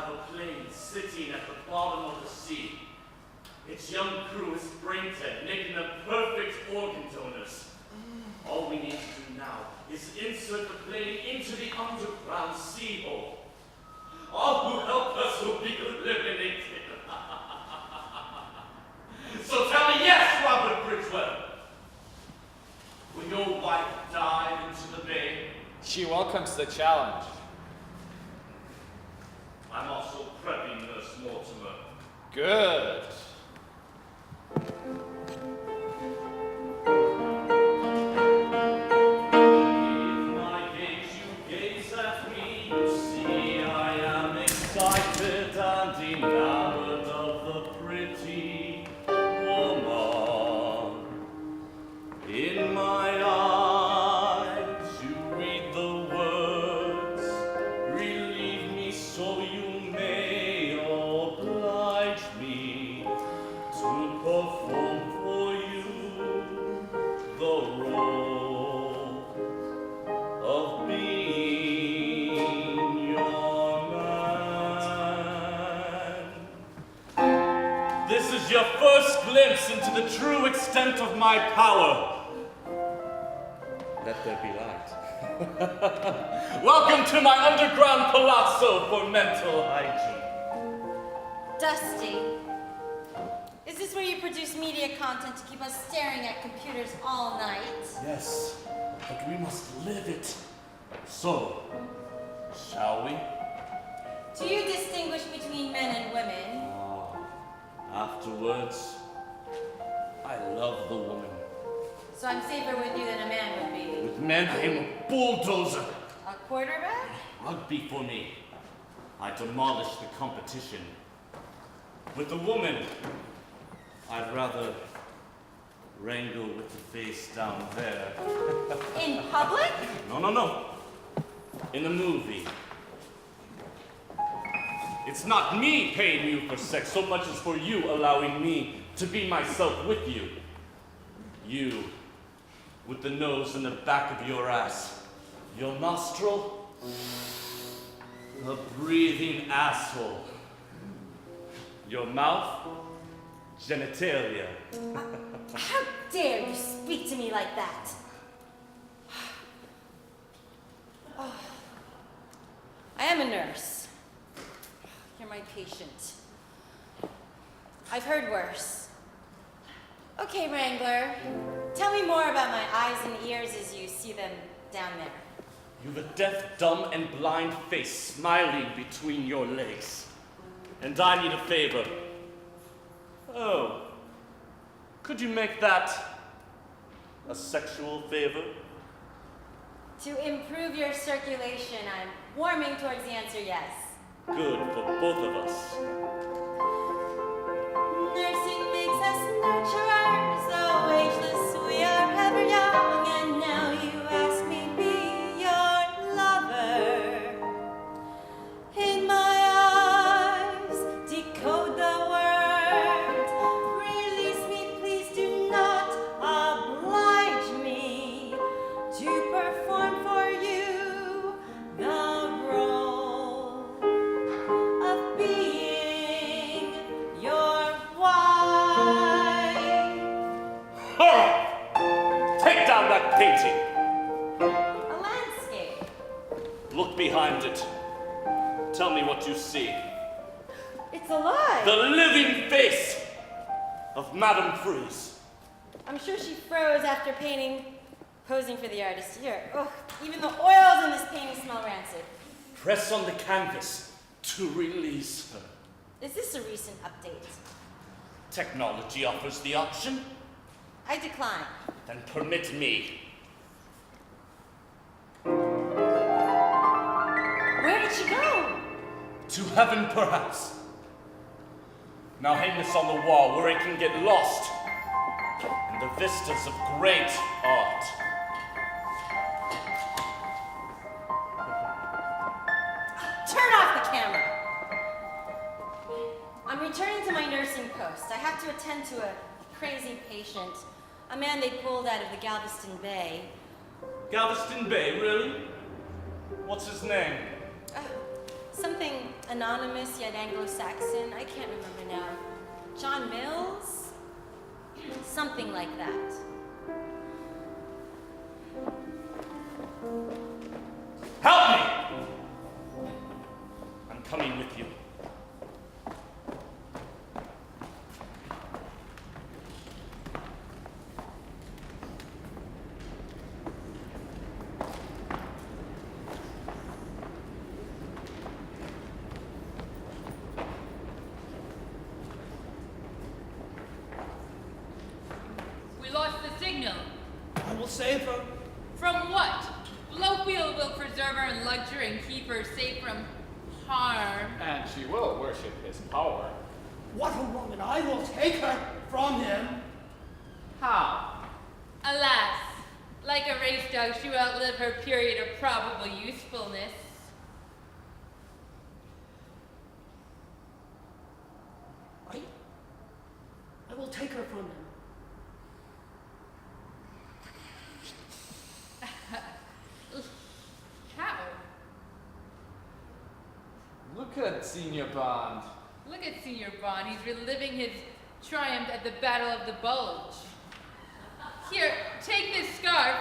have a plane sitting at the bottom of the sea. Its young crew is brain-dead, making them perfect organ donors. All we need to do now is insert the plane into the underground sea hole. All who help us will be eliminated. So tell me yes, Robert Bridgewell. Will your wife dive into the bay? She welcomes the challenge. I'm also prepping Nurse Mortimer. Good. If my gaze you gaze at me, you see I am excited and enamored of the pretty woman. In my eyes you read the words, relieve me so you may oblige me to perform for you the role of being your man. This is your first glimpse into the true extent of my power. Let there be light. Welcome to my underground palazzo for mental hygiene. Dusty, is this where you produce media content to keep us staring at computers all night? Yes, but we must live it. So, shall we? Do you distinguish between men and women? Afterwards, I love the woman. So I'm safer with you than a man would be. With men, I am a bulldozer. A quarterback? Rugby for me. I demolish the competition. With the woman, I'd rather wrangle with the face down there. In public? No. In a movie. It's not me paying you for sex so much as for you allowing me to be myself with you. You, with the nose in the back of your ass. Your nostril, a breathing asshole. Your mouth, genitalia. How dare you speak to me like that? Oh. I am a nurse. You're my patient. I've heard worse. Okay, Wrangler. Tell me more about my eyes and ears as you see them down there. You've a deaf, dumb, and blind face smiling between your legs. And I need a favor. Oh. Could you make that a sexual favor? To improve your circulation, I'm warming towards the answer yes. Good for both of us. Nursing makes us nurturers, though ageless we are ever young, and now you ask me be your lover. In my eyes, decode the words, release me, please do not oblige me to perform for you the role of being your wife. Take down that painting. A landscape. Look behind it. Tell me what you see. It's alive. The living face of Madame Freeze. I'm sure she froze after painting, posing for the artist here. Oh, even the oils in this painting smell rancid. Press on the canvas to release her. Is this a recent update? Technology offers the option. I decline. Then permit me. Where did she go? To heaven, perhaps. Now hang this on the wall where it can get lost in the vistas of great art. Turn off the camera. I'm returning to my nursing post. I have to attend to a crazy patient, a man they pulled out of the Galveston Bay. Galveston Bay, really? What's his name? Something anonymous yet Anglo-Saxon. I can't remember now. John Mills? Something like that. Help me! I'm coming with you. We lost the signal. I will save her. From what? Lofield will preserve her in luxury and keep her safe from harm. And she will worship his power. What a woman! I will take her from him. How? Alas, like a race dog, she will outlive her period of probable usefulness. I will take her from him. How? Look at Senior Bond. Look at Senior Bond. He's reliving his triumph at the Battle of the Bulge. Here, take this scarf.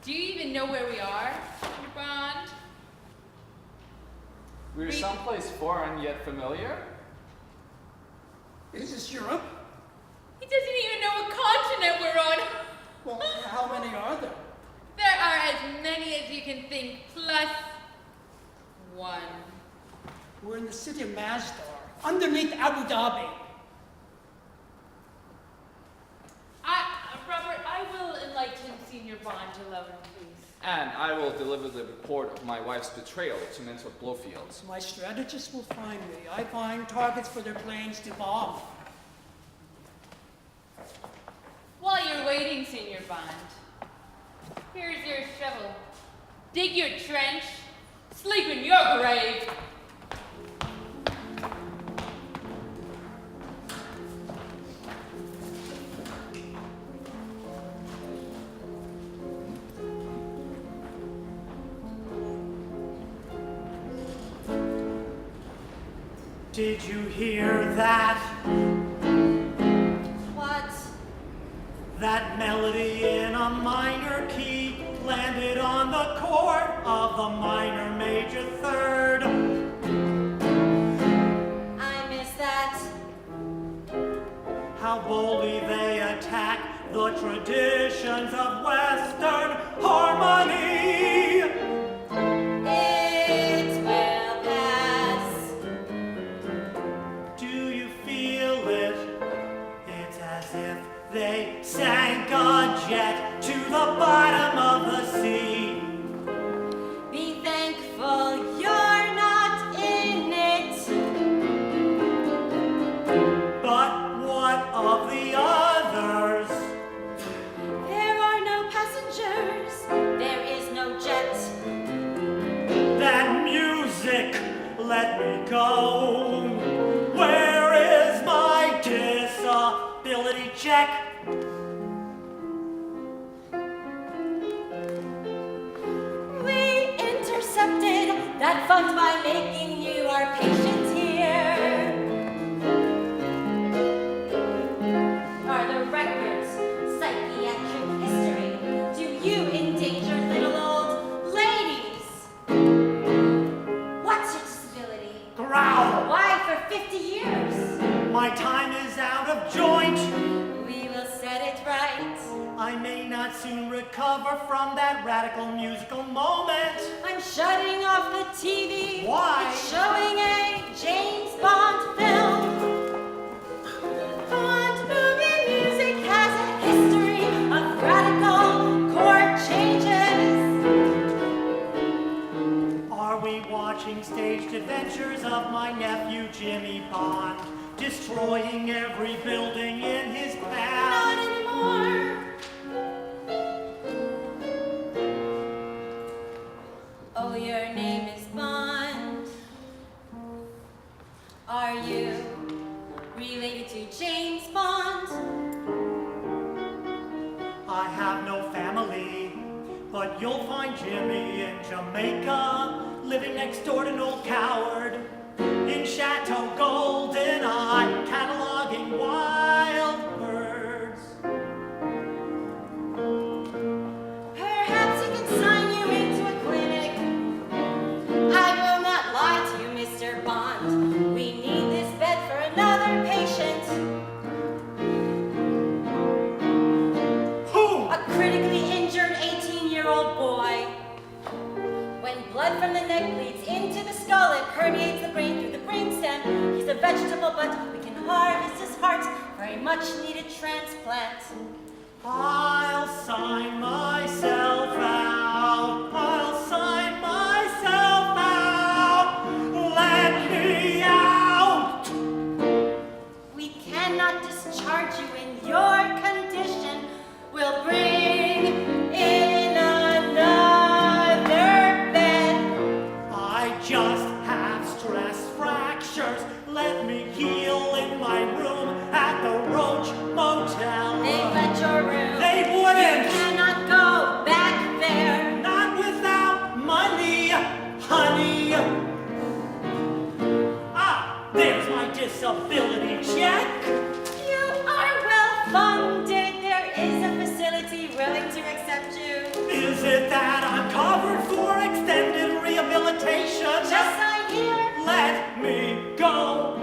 Do you even know where we are, Senior Bond? We're someplace foreign yet familiar. Is this Europe? He doesn't even know what continent we're on. Well, how many are there? There are as many as you can think, plus one. We're in the city of Masdar, underneath Abu Dhabi. Robert, I will enlighten Senior Bond to Lowen, please. And I will deliver the report of my wife's betrayal to Mentor Blowfield. My strategists will find me. I find targets for their planes to bomb. While you're waiting, Senior Bond, here's your shovel. Dig your trench, sleep in your grave. Did you hear that? What? That melody in a minor key landed on the chord of the minor major third. I miss that. How boldly they attack the traditions of Western harmony. It will pass. Do you feel it? It's as if they sank a jet to the bottom of the sea. Be thankful you're not in it. But what of the others? There are no passengers. There is no jet. That music, let me go. Where is my disability check? We intercepted that fund by making you our patient here. Are the records psychiatric history? Do you endanger little old ladies? What's your disability? Growl! Why for 50 years? My time is out of joint. We will set it right. I may not soon recover from that radical musical moment. I'm shutting off the TV. Why? It's showing a James Bond film. Bond movie music has a history of radical chord changes. Are we watching staged adventures of my nephew Jimmy Bond, destroying every building in his path? Not anymore. Oh, your name is Bond. Are you related to James Bond? I have no family, but you'll find Jimmy in Jamaica, living next door to an old coward in Chateau Golden Eye, cataloging wild birds. Perhaps he can sign you into a clinic. I will not lie to you, Mr. Bond. We need this bed for another patient. Who? A critically injured 18-year-old boy. When blood from the neck bleeds into the skull, it permeates the brain through the brainstem. He's a vegetable, but we can harvest his heart for a much-needed transplant. I'll sign myself out. I'll sign myself out. Let me out. We cannot discharge you in your condition. We'll bring in another bed. I just have stress fractures. Let me heal in my room at the Roach Motel. They let your room. They wouldn't. You cannot go back there. Not without money, honey. Ah, there's my disability check. You are well funded. There is a facility willing to accept you. Is it that I'm covered for extended rehabilitation? Just sign here. Let me go.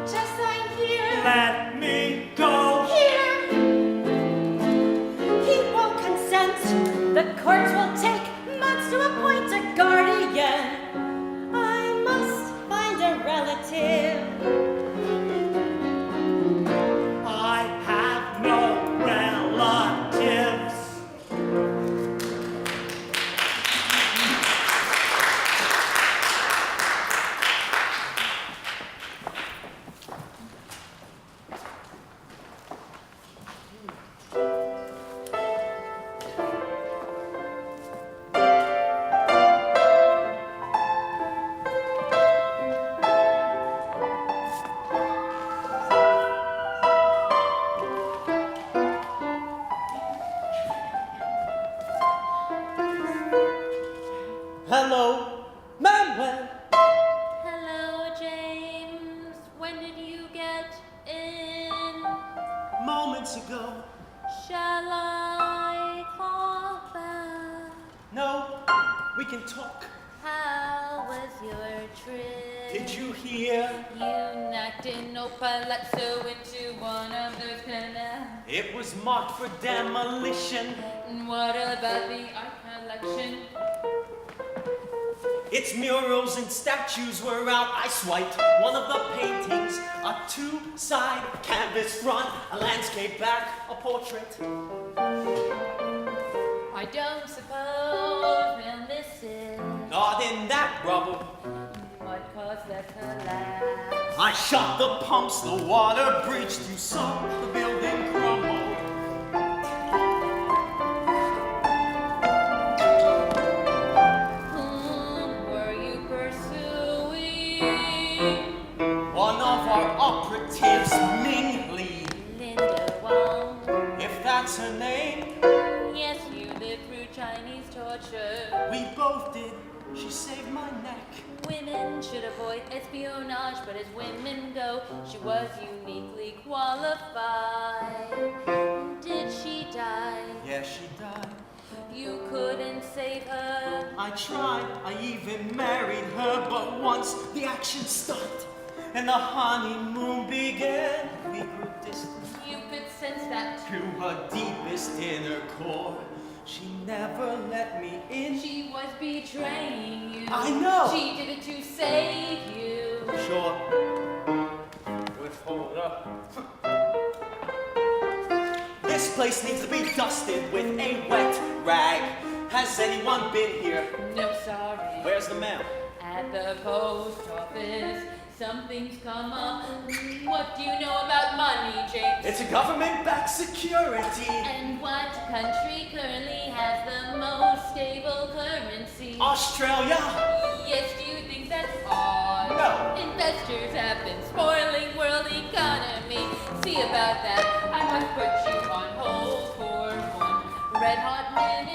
Just sign here. Let me go. Here. He won't consent. The courts will take months to appoint a guardian. I must find a relative. I have no relatives. Hello, Manuel. Hello, James. When did you get in? Moments ago. Shall I call back? No, we can talk. How was your trip? Did you hear? You knocked in no palazzo into one of those canals. It was marked for demolition. And what about the art collection? Its murals and statues were out. I swiped one of the paintings, a two-side canvas front, a landscape back, a portrait. I don't suppose they'll miss it. Not in that rubble. What caused the collapse? I shot the pumps, the water breached. You saw the building crumble. Whom were you pursuing? One of our operatives, Ming Li. Linda Wong. If that's her name, Yes, you lived through Chinese torture. we both did. She saved my neck. Women should avoid espionage, but as women go, she was uniquely qualified. Did she die? Yeah, she died. You couldn't save her. I tried, I even married her, but once the action stopped and the honeymoon began, we grew distant You could sense that. to her deepest inner core. She never let me in. She was betraying you. I know. She did it to save you. Sure. Hold up. This place needs to be dusted with a wet rag. Has anyone been here? No, sorry. Where's the mail? At the post office, something's come up. What do you know about money, James? It's a government-backed security. And what country currently has the most stable currency? Australia? Yes, do you think that's odd? No. Investors have been spoiling world economy. See about that. I must put you on hold for one red hot minute.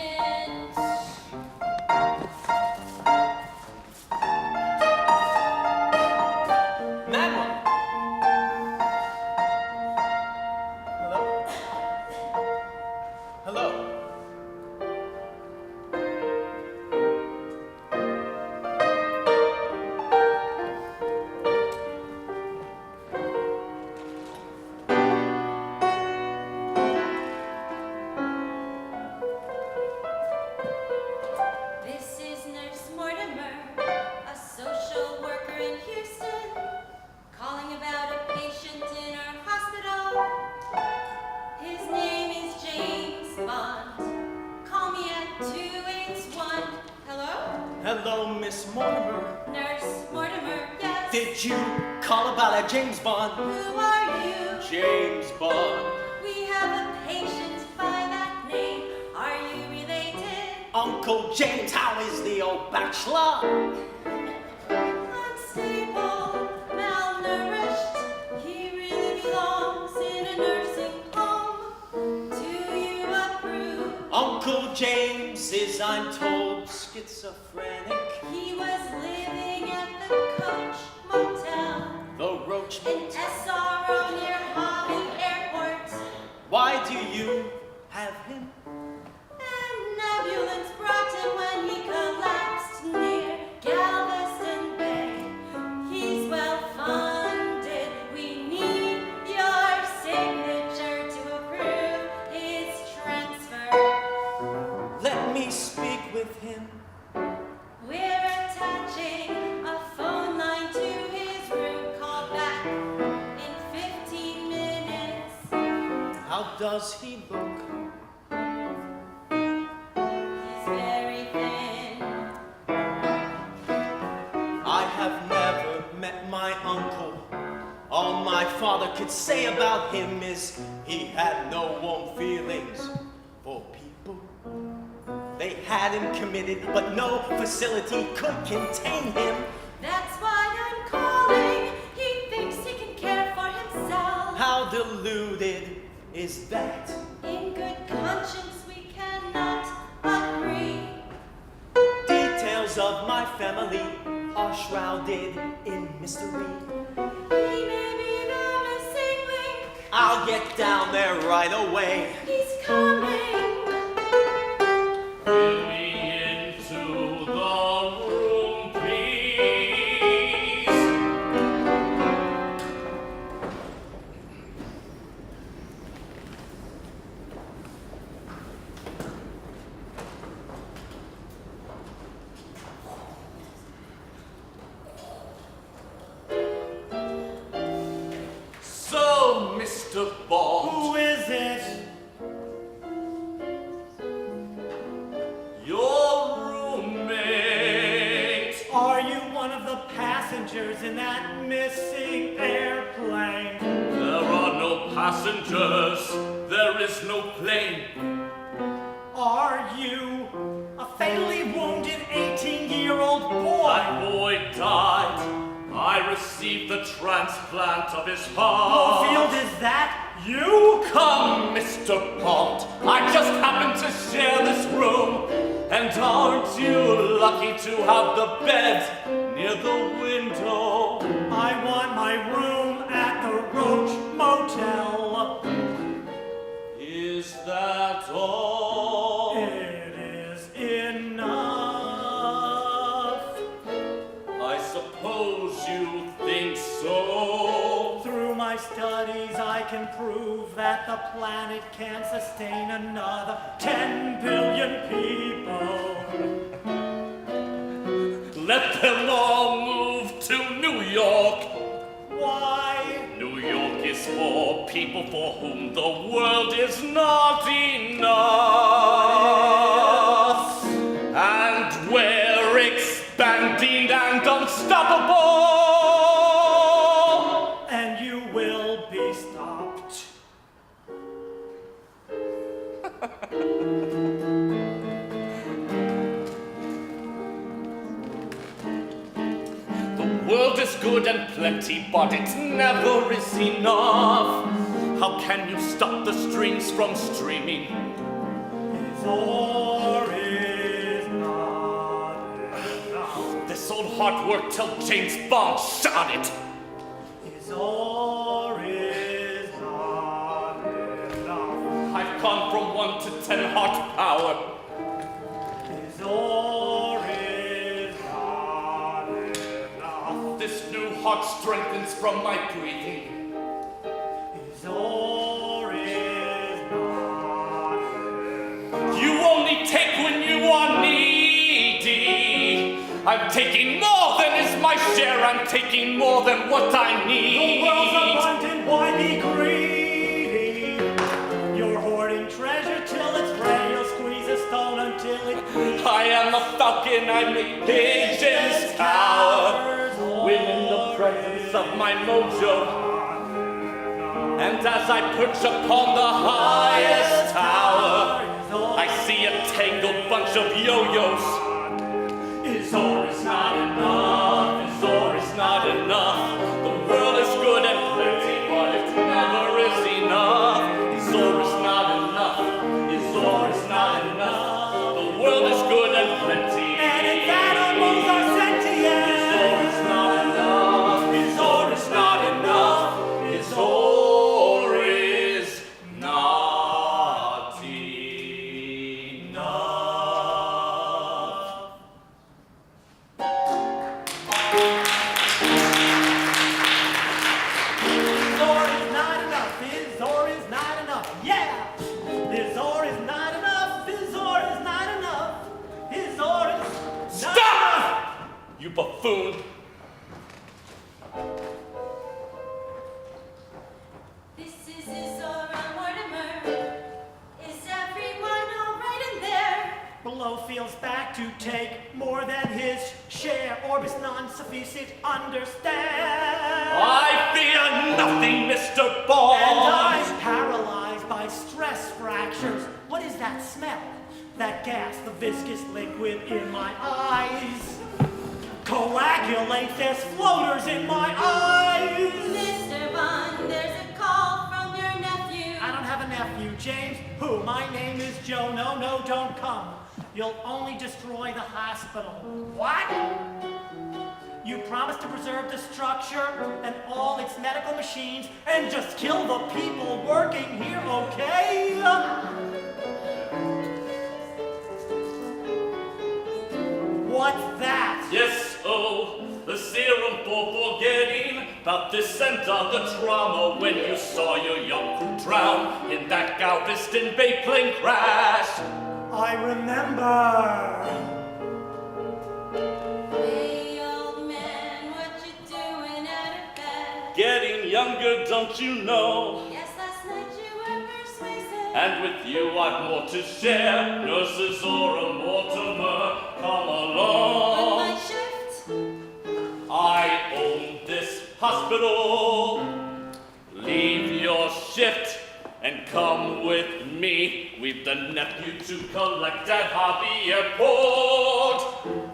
Mortimer? Nurse Mortimer, yes. Did you call about a James Bond? Who are you? James Bond. We have a patient by that name. Are you related? Uncle James, how is the old bachelor? Unstable, malnourished. He really belongs in a nursing home. Do you approve? Uncle James is, I'm told, schizophrenic. He was living at the Coach Motel, The Roach an Motel. SRO near Hobby Airport. Why do you have him? An ambulance brought him when he collapsed near Galveston Bay. He's well funded. We need your signature to approve his transfer. Let me speak with him. We're attaching a phone line to his room. Call back in 15 minutes. How does he look? He's very thin. I have never met my uncle. All my father could say about him is he had no warm feelings for people. They had him committed, but no facility could contain him. That's why I'm calling. He thinks he can care for himself. How deluded is that? In good conscience, we cannot agree. Details of my family are shrouded in mystery. He may be the missing link. I'll get down there right away. He's coming. Bring me into the room, please. So, Mr. Bond. Who is it? Your roommate. Are you one of the passengers in that missing airplane? There are no passengers. There is no plane. Are you a fatally wounded 18-year-old boy? That boy died. I received the transplant of his heart. Blofield, is that you? Come, Mr. Bond. I just happen to share this room. And aren't you lucky to have the bed near the window? I want my room at the Roach Motel. Is that all? It is enough. I suppose you think so. Through my studies, I can prove that the planet can sustain another 10 billion people. Let them all move to New York. Why? New York is for people for whom the world is not enough. And we're expanding and unstoppable. And you will be stopped. The world is good and plenty, but it never is enough. How can you stop the strings from streaming? Is or is not enough. This old hard work till James Bond shot it. Is or is not enough. I've gone from 1 to 10 heart power. Is or is not enough. This new heart strengthens from my breathing. Is or is not enough. You only take when you are needy. I'm taking more than is my share. I'm taking more than what I need. The world's abundant, why be greedy? You're hoarding treasure till it's ready. You'll squeeze a stone until it I am a falcon, I make pigeons cower when in the presence of my mojo. And as I perch upon the highest tower, I see a tangled bunch of yo-yos. Is or is not enough, is or is not enough. The world is good and plenty, but it never is enough. Is or is not enough, is or is not enough. The world is good and plenty, And its animals are sentient. is or is not enough, is or is not enough, is or is not enough. Is or is not enough. Yeah! Is or is not enough. Is or is not enough. Is or is not Stop! enough. You buffoon! This is Zora Mortimer. Is everyone all right in there? Blowfield's back to take more than his share. Orbis non sufficit understand. I fear nothing, Mr. Bond! And I'm paralyzed by stress fractures. What is that smell? That gas, the viscous liquid in my eyes. Coagulate, there's floaters in my eyes. Mr. Bond, there's a call from your nephew. I don't have a nephew, James. Who? My name is Joe. No, no, don't come. You'll only destroy the hospital. What? You promised to preserve the structure and all its medical machines and just kill the people working here, okay? What's that? Yes, oh, the serum for forgetting about the scent of the trauma when you saw your young crew drown in that Galveston Bay plane crash. I remember. Hey, old man, what you doing out of bed? Getting younger, don't you know? Yes, last night you were persuasive. And with you I've more to share. Nurses or a Mortimer, come On along. my shift, I own this hospital. Leave your shift and come with me. We've the nephew to collect at Hobby Airport.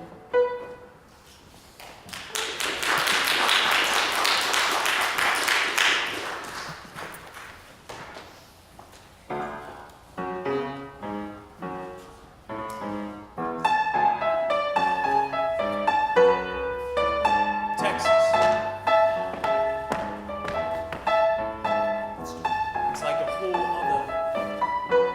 Texas. It's like a whole other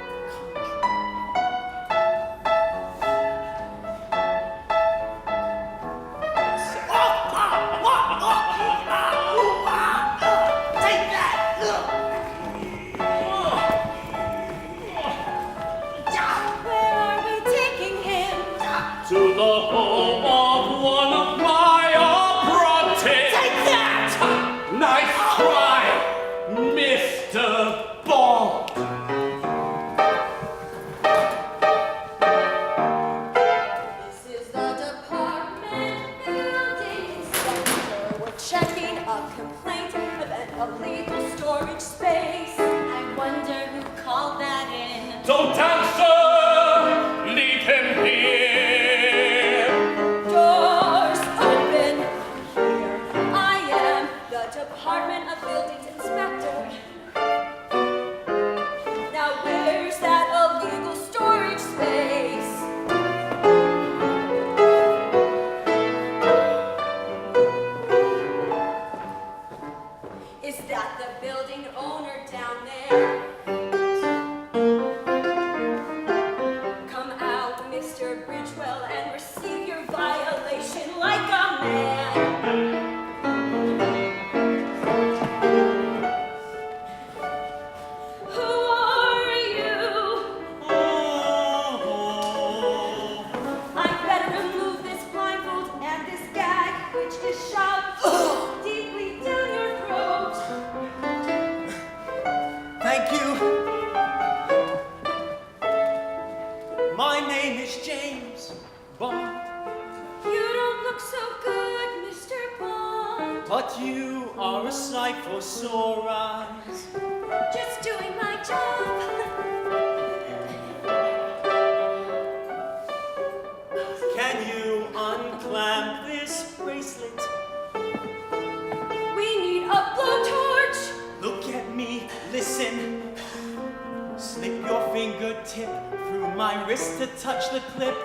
Take that! where are we taking him? To the home of one of my apprentices. Take that! Nice try, Mr. Bond. This is the department building inspector. We're checking a complaint of an illegal storage space. I wonder who called that in. Don't answer. Leave him here. Doors open. Here I am, the Department of Buildings Inspector. Now where's that illegal storage space? Is that the building owner down there? Come out, Mr. Bridgewell, and receive your violation like a man. but you are a sight for sore eyes. Just doing my job. Can you unclamp this bracelet? We need a blowtorch. Look at me, listen. Slip your fingertip through my wrist to touch the clip.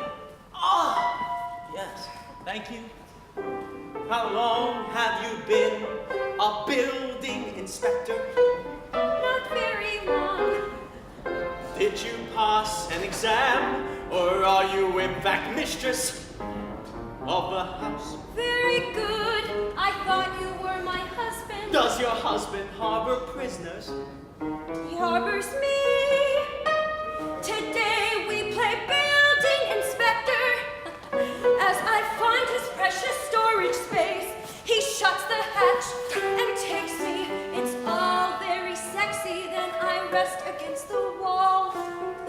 Ah, yes, thank you. How long have you been a building inspector? Not very long. Did you pass an exam, or are you in fact mistress of the house? Very good. I thought you were my husband. Does your husband harbor prisoners? He harbors me. Today we play building inspector. As I find his precious storage space, he shuts the hatch and takes me. It's all very sexy. Then I rest against the wall,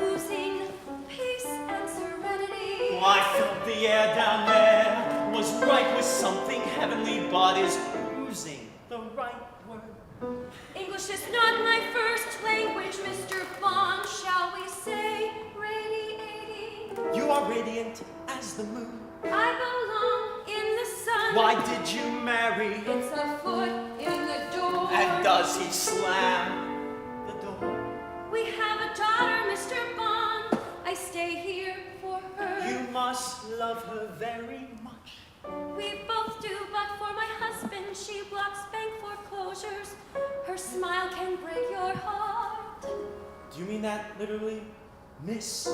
oozing peace and serenity. Oh, I felt the air down there was right with something heavenly, but is oozing the right word? English is not my first language, Mr. Bond. Shall we say radiating? You are radiant as the moon. I belong in the sun. Why did you marry? It's a foot in the door. And does he slam the door? We have a daughter, Mr. Bond. I stay here for her. You must love her very much. We both do, but for my husband, she blocks bank foreclosures. Her smile can break your heart. Do you mean that literally, miss?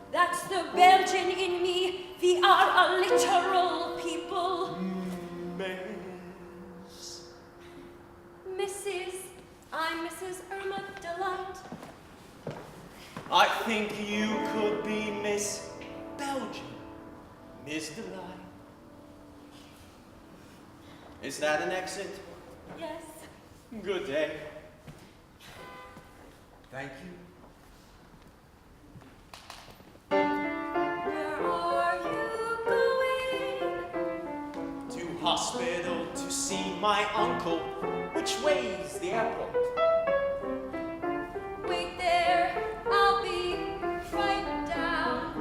That's the Belgian in me. We are a literal people. Miss. Mrs. I'm Mrs. Irma Delight. I think you could be Miss Belgium. Miss Delight. Is that an exit? Yes. Good day. Thank you. Where are you going? To hospital to see my uncle. Which way's the airport? Wait there. I'll be right down.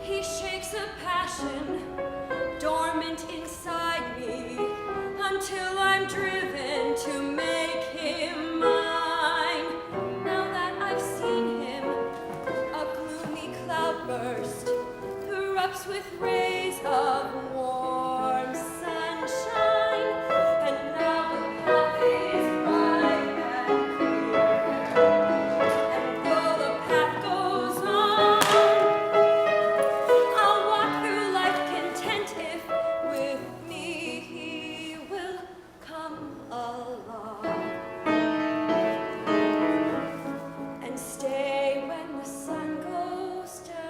He shakes a passion dormant inside me until I'm driven to make him mine. Now that I've seen him, a gloomy cloudburst erupts with rays of warm sunshine, and now the path is bright and clear. And though the path goes on, I'll walk through life content if with me he will come along and stay when the sun goes down.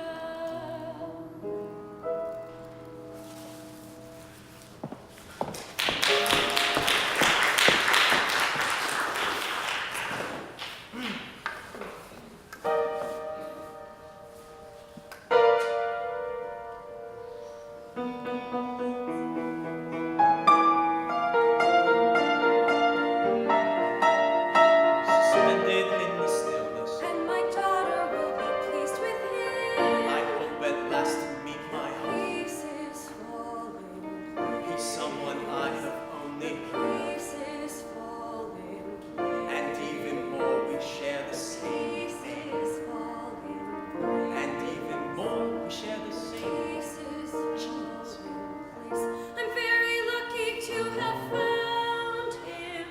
Suspended in the stillness. And my daughter will be pleased with him. I hope at last to meet my home. Peace is falling. He's someone I have only heard. Peace is falling. And even more, we share the same. Peace is falling. And even more, we share the same. Peace is falling. Place. I'm very lucky to have found him.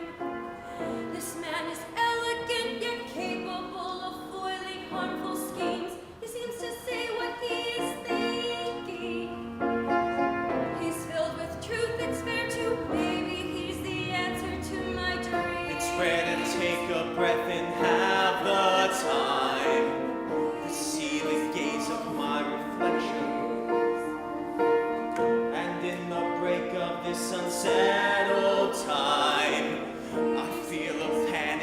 This man is elegant yet capable of foiling harmful schemes. He seems to say what he is thinking. He's filled with truth, it's fair to. Maybe he's the answer to my dream. It's rare to take a breath and have the time to see the gaze of my reflection. And in the break of this unsettled time, I feel a panic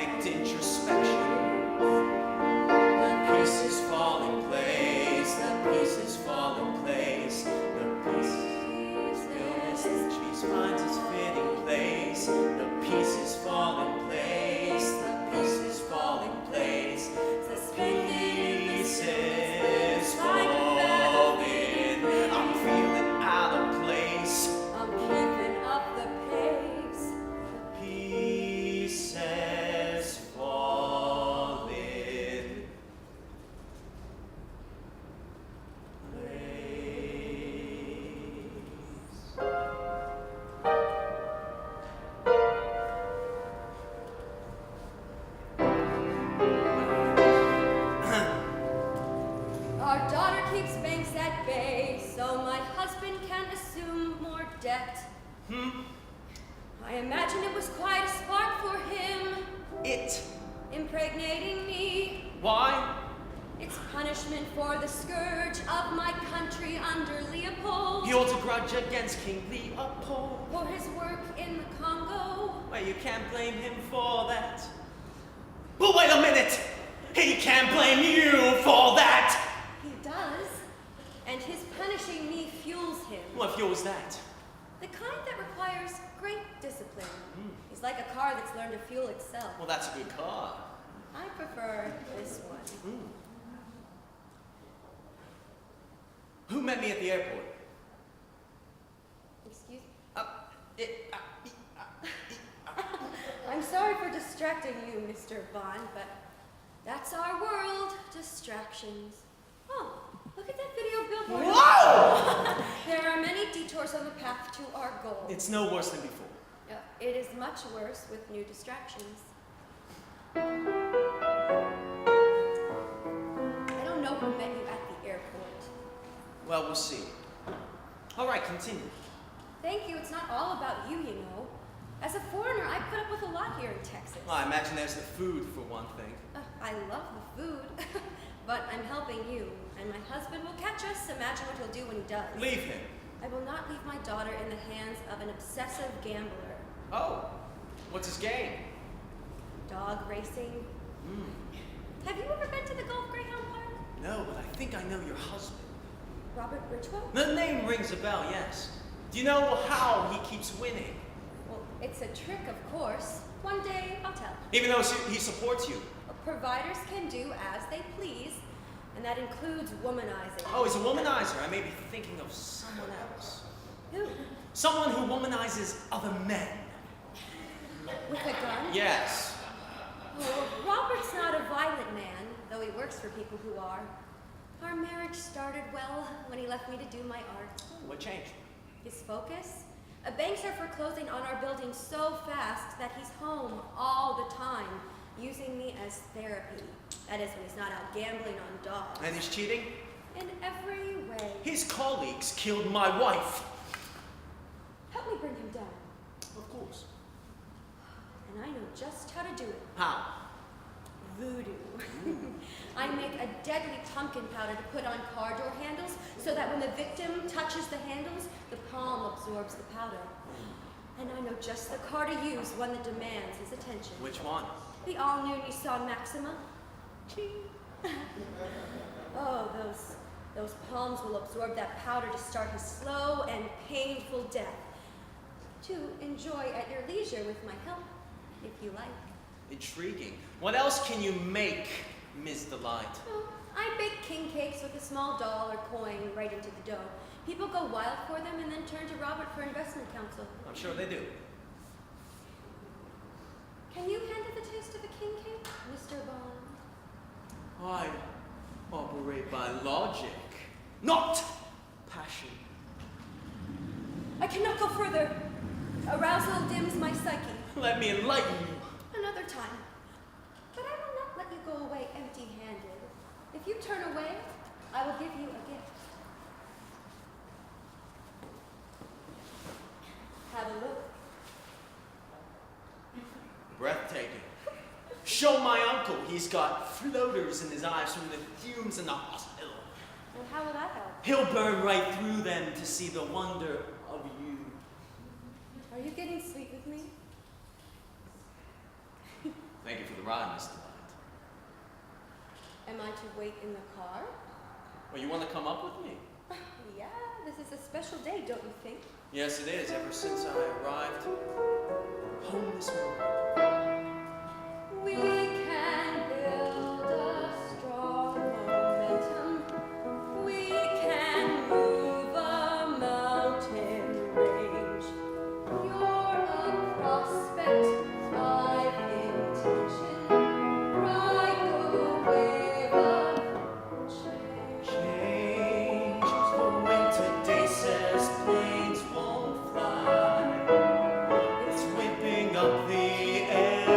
yet. I imagine it was quite a spark for him. It. Impregnating me. Why? It's punishment for the scourge of my country under Leopold. He holds a grudge against King Leopold. For his work in the Congo. Well, you can't blame him for that. But wait a minute! He can't blame you for that! He does. And his punishing me fuels him. What fuels that? The kind that requires great discipline. He's like a car that's learned to fuel itself. Well, that's a good car. I prefer this one. Who met me at the airport? Excuse me? I'm sorry for distracting you, Mr. Bond, but that's our world. Distractions. Oh, look at that video billboard. Whoa! There are many detours on the path to our goal. It's no worse than before. It is much worse with new distractions. I don't know who met you at the airport. Well, we'll see. All right, continue. Thank you. It's not all about you, you know. As a foreigner, I put up with a lot here in Texas. Well, I imagine there's the food, for one thing. I love the food, but I'm helping you, and my husband will catch us. Imagine what he'll do when he does. Leave him. I will not leave my daughter in the hands of an obsessive gambler. Oh, what's his game? Dog racing. Have you ever been to the Gulf Greyhound Park? No, but I think I know your husband. Robert Ridgwell? The name rings a bell, yes. Do you know how he keeps winning? Well, it's a trick, of course. One day, I'll tell. Even though he supports you. Providers can do as they please, and that includes womanizing. Oh, he's a womanizer. I may be thinking of someone else. Who? Someone who womanizes other men. With a gun? Yes. Oh, Robert's not a violent man, though he works for people who are. Our marriage started well when he left me to do my art. What changed? His focus? Banks are foreclosing on our building so fast that he's home all the time, using me as therapy. That is when he's not out gambling on dogs. And he's cheating? In every way. His colleagues killed my wife. Help me bring him down. Of course. And I know just how to do it. How? Voodoo. I make a deadly pumpkin powder to put on car door handles so that when the victim touches the handles, the palm absorbs the powder. And I know just the car to use, one that demands his attention. Which one? The all-new Nissan Maxima. Ching. Oh, those palms will absorb that powder to start his slow and painful death. To enjoy at your leisure with my help, if you like. Intriguing. What else can you make, Ms. Delight? Oh, I bake king cakes with a small doll or coin right into the dough. People go wild for them and then turn to Robert for investment counsel. I'm sure they do. Can you handle the taste of a king cake, Mr. Bond? I operate by logic, not passion. I cannot go further. Arousal dims my psyche. Let me enlighten you. Another time. But I will not let you go away empty-handed. If you turn away, I will give you a gift. Have a look. Breathtaking. Show my uncle he's got floaters in his eyes from the fumes in the hospital. And how will that help? He'll burn right through them to see the wonder of you. Are you getting sweet with me? Thank you for the ride, Miss Delight. Am I to wait in the car? Well, you want to come up with me? Yeah, this is a special day, don't you think? Yes, it is. Ever since I arrived home this morning. We can build a strong momentum. We can move a mountain range. You're a prospect, I've intention. Ride the wave of change. Change for winter day says planes won't fly. It's whipping up the air.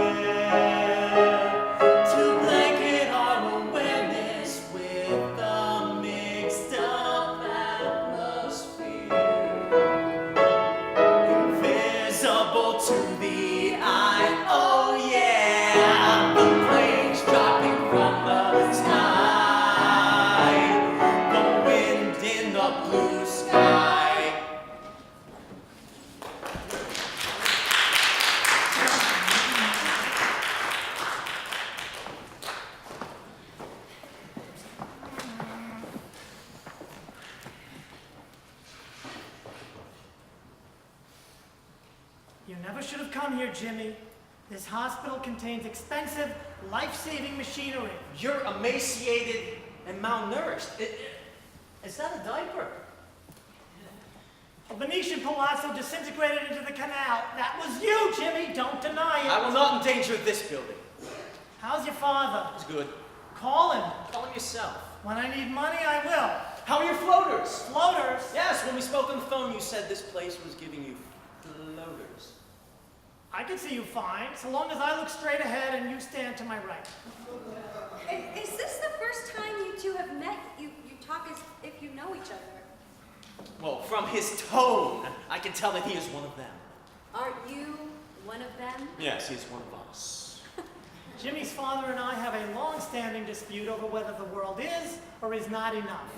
have the planes dropping from the sky, the wind in the blue sky. You never should have come here, Jimmy. This hospital contains expensive, life-saving machinery. You're emaciated and malnourished. Is that a diaper? A Venetian palazzo disintegrated into the canal. That was you, Jimmy. Don't deny it. I will not endanger this building. How's your father? It's good. Call him. Call him yourself. When I need money, I will. How are your floaters? Floaters? Yes, when we spoke on the phone, you said this place was giving you floaters. I can see you fine, so long as I look straight ahead and you stand to my right. Is this the first time you two have met? You talk as if you know each other. Well, from his tone, I can tell that he is one of them. Aren't you one of them? Yes, he's one of us. Jimmy's father and I have a long-standing dispute over whether the world is or is not enough.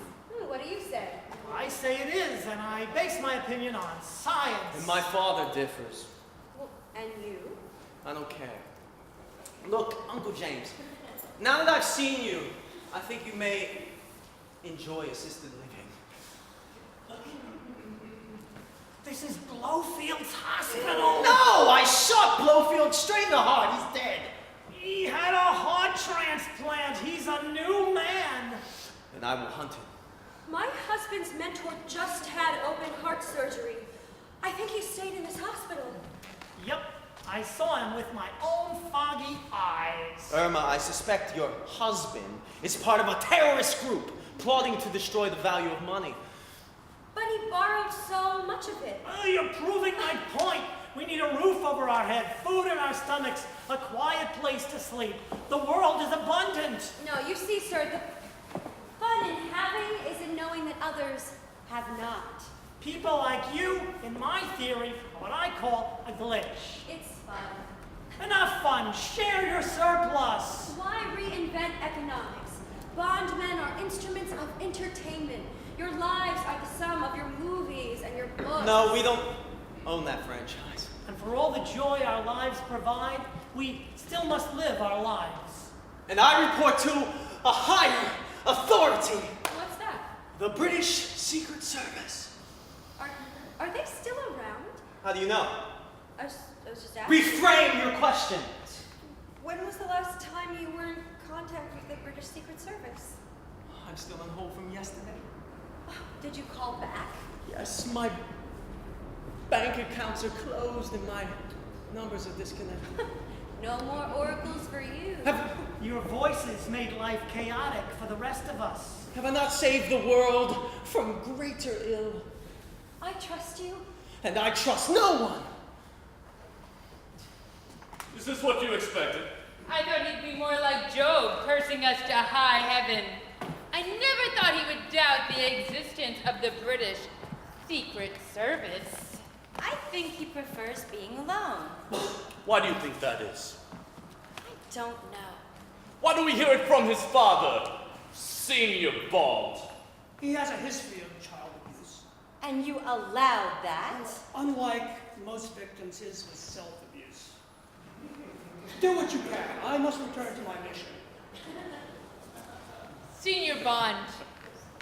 What do you say? I say it is, and I base my opinion on science. And my father differs. Well, and you? I don't care. Look, Uncle James, now that I've seen you, I think you may enjoy assisted living. This is Blowfield's hospital. No, I shot Blowfield straight in the heart. He's dead. He had a heart transplant. He's a new man. And I will hunt him. My husband's mentor just had open heart surgery. I think he stayed in this hospital. Yep, I saw him with my own foggy eyes. Irma, I suspect your husband is part of a terrorist group plotting to destroy the value of money. But he borrowed so much of it. Oh, you're proving my point. We need a roof over our head, food in our stomachs, a quiet place to sleep. The world is abundant. No, you see, sir, the fun in having is in knowing that others have not. People like you, in my theory, are what I call a glitch. It's fun. Enough fun. Share your surplus. Why reinvent economics? Bondmen are instruments of entertainment. Your lives are the sum of your movies and your books. No, we don't own that franchise. And for all the joy our lives provide, we still must live our lives. And I report to a higher authority. What's that? The British Secret Service. Are they still around? How do you know? I was just asking. Reframe your question. When was the last time you were in contact with the British Secret Service? I'm still on hold from yesterday. Did you call back? Yes, my bank accounts are closed and my numbers are disconnected. No more oracles for you. Your voices made life chaotic for the rest of us. Have I not saved the world from greater ill? I trust you. And I trust no one. Is this what you expected? I thought he'd be more like Job, cursing us to high heaven. I never thought he would doubt the existence of the British Secret Service. I think he prefers being alone. Why do you think that is? I don't know. Why do we hear it from his father, Senior Bald? He has a history of child abuse. And you allowed that? Unlike most victims, his was self-abuse. Do what you can. I must return to my mission. Senior Bond,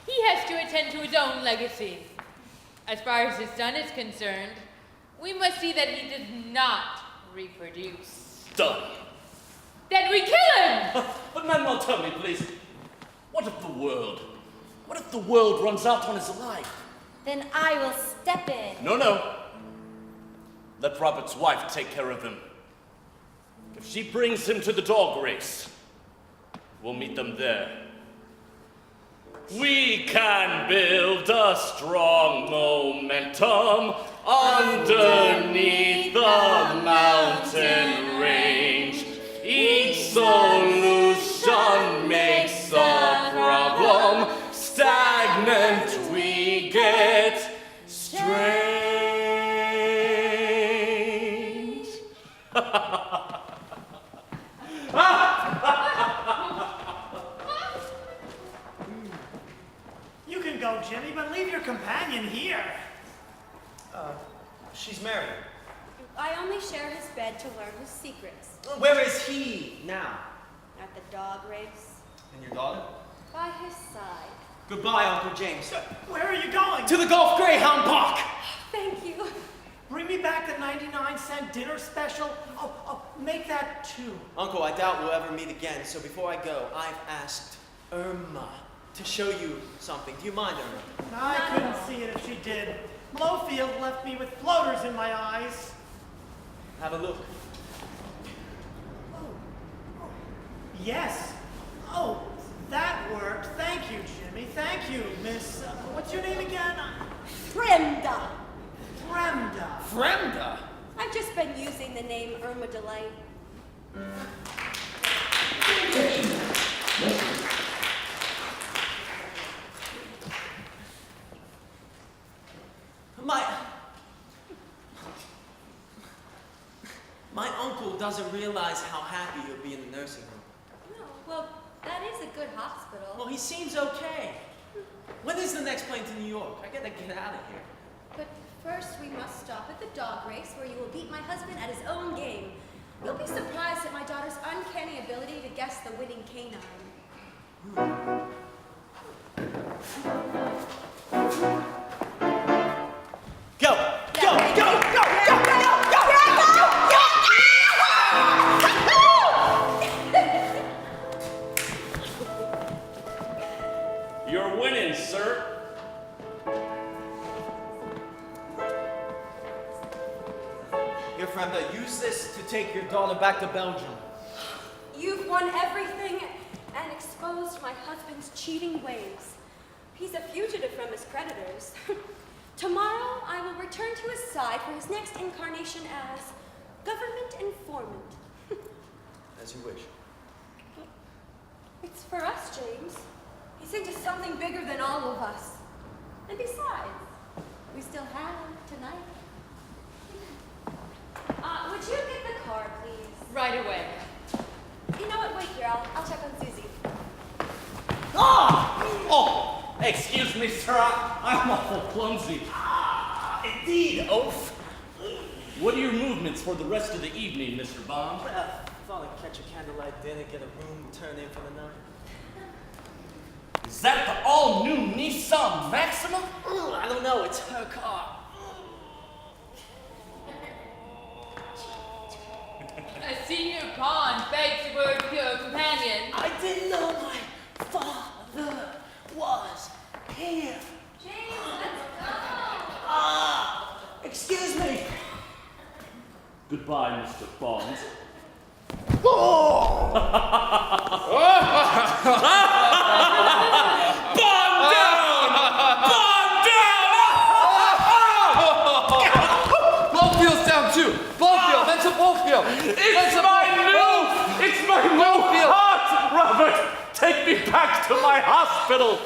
he has to attend to his own legacy. As far as his son is concerned, we must see that he does not reproduce. Done. Then we kill him! But Manuel, tell me, please, what if the world runs out on his life? Then I will step in. No. Let Robert's wife take care of him. If she brings him to the dog race, we'll meet them there. We can build a strong momentum underneath the mountain range. Each solution makes the problem stagnant. We get strange. companion here? She's married. I only share his bed to learn his secrets. Where is he now? At the dog race, And your daughter? by his side. Goodbye, Uncle James. Where are you going? To the Golf Greyhound Park! Thank you. Bring me back the 99-cent dinner special. Oh, make that 2. Uncle, I doubt we'll ever meet again, so before I go, I've asked Irma to show you something. Do you mind, Irma? I couldn't see it if she did. Blowfield left me with floaters in my eyes. Have a look. Yes. Oh, that worked. Thank you, Jimmy. Thank you, Miss... what's your name again? Fremda. Fremda. Fremda? I've just been using the name Irma Delight. My uncle doesn't realize how happy you'll be in the nursing home. No, well, that is a good hospital. Well, he seems okay. When is the next plane to New York? I gotta get out of here. But first we must stop at the dog race where you will beat my husband at his own game. You'll be surprised at my daughter's uncanny ability to guess the winning canine. Go! Go! Go! Go! Go! You're winning, sir. Here, Fremda, use this to take your daughter back to Belgium. You've won everything and exposed my husband's cheating ways. He's a fugitive from his creditors. Tomorrow, I will return to his side for his next incarnation as government informant. As you wish. It's for us, James. He's into something bigger than all of us. And besides, we still have tonight. Would you get the car, please? Right away. You know what? Wait here. I'll check on Susie. Oh, excuse me, sir. I'm awful clumsy. Indeed, oaf. What are your movements for the rest of the evening, Mr. Bond? Thought I'd catch a candlelight dinner, get a room, turn in for the night. Is that the all-new Nissan Maxima? I don't know, it's her car. Senior Bond begs to work with your companion. I didn't know my father was here. James, let's go. Excuse me. Goodbye, Mr. Bond. Oh! Bond down! Bond down! Blowfield's down too! Blowfield! Mental Blowfield! It's my new heart, Robert! Take me back to my hospital!